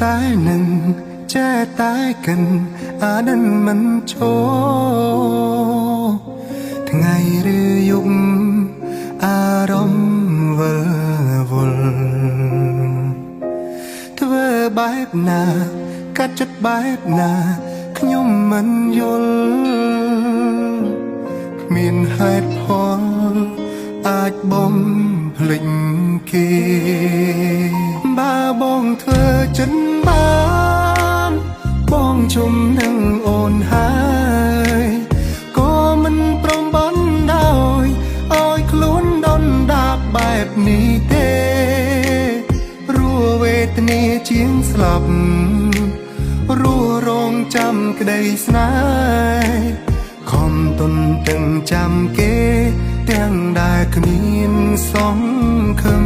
តែនឹងចេះតែកិនអានឹងមិនឈោថ្ងៃឬយប់អារម្មណ៍វិលវល់ធ្វើបែបណាកាត់ចិត្តបែបណាខ្ញុំមិនយល់គ្មានហេតុផលអាចបំភ្លេចគេបើបងធ្វើចិនបានបងជុំនឹងអូនហើយក៏មិនព្រមបន់ដោយឲ្យខ្លួនដុនដាបបែបនេះទេរੂវេទនាជាងស្លាប់រੂរងចាំក្តីស្នេហ៍ខំទុនទាំងចាំគេទាំងដែលគ្មានសង្ឃឹម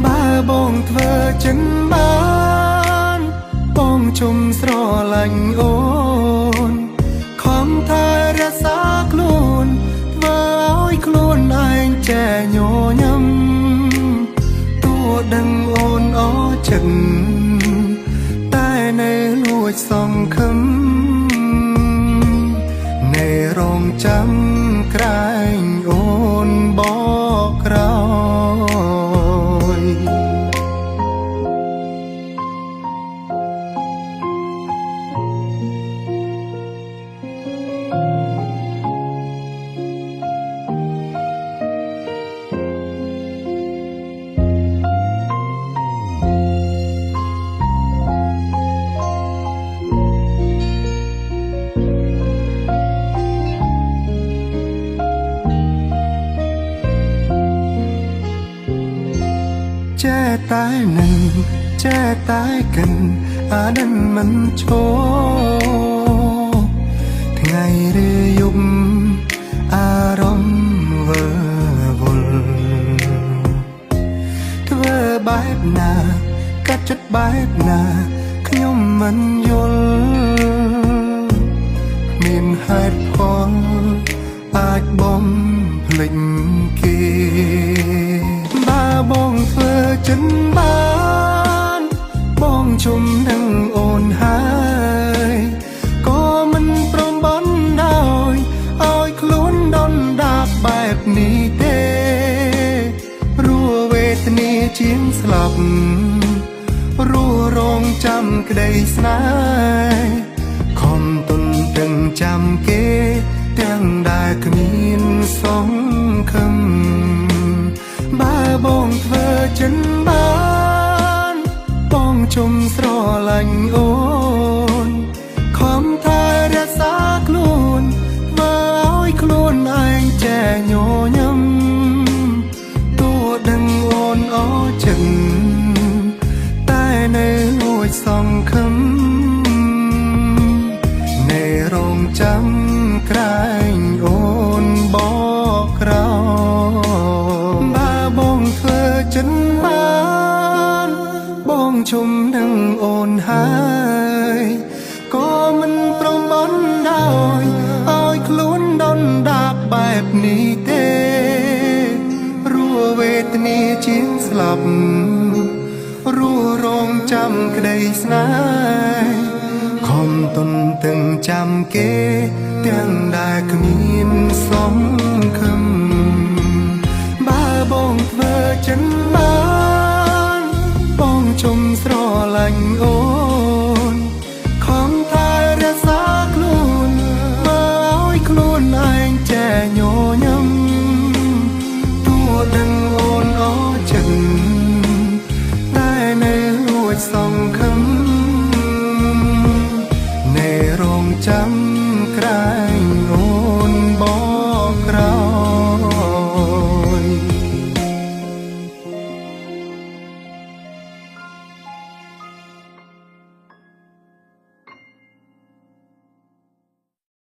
បើបងធ្វើចិនបានបងជុំស្រឡាញ់អូនខំថែរក្សាខ្លួនធ្វើឲ្យខ្លួនឯងចែញញឹមទោះដឹងអូនអចិត្តតែនៅលួចសង្ឃឹមនៅរងចាំក្រែងអូនបកក្រោយចេះតែនឹងចេះតែកិនអានឹងមិនឈោថ្ងៃឬយប់អារម្មណ៍វិលវល់ធ្វើបែបណាកាត់ចិត្តបែបណាខ្ញុំមិនយល់គ្មានហេតុផលអាចបំភ្លេចគេបើបងធ្វើចិនបានបងជុំនឹងអូនហើយក៏មិនព្រមបន់ដោយឲ្យខ្លួនដុនដាបបែបនេះទេរੂវេទនាជាងស្លាប់រੂរងចាំក្តីស្នេហ៍ខំទុនទាំងចាំគេទាំងដែលគ្មានសង្ឃឹមបើបងធ្វើចិនបានបងជុំស្រឡាញ់អូនខំថែរក្សាខ្លួនធ្វើឲ្យខ្លួនឯងចែញញឹមទោះដឹងអូនអចិត្តតែនៅលួចសង្ឃឹមនៅរងចាំក្រែងអូនបកក្រោយបើបងធ្វើចិនបានបងជុំនឹងអូនហើយក៏មិនព្រមបន់ដោយឲ្យខ្លួនដុនដាបបែបនេះទេរੂវេទនាជាងស្លាប់រੂរងចាំក្តីស្នេហ៍ខំទុនទាំងចាំគេទាំងដែលគ្មានសង្ឃឹម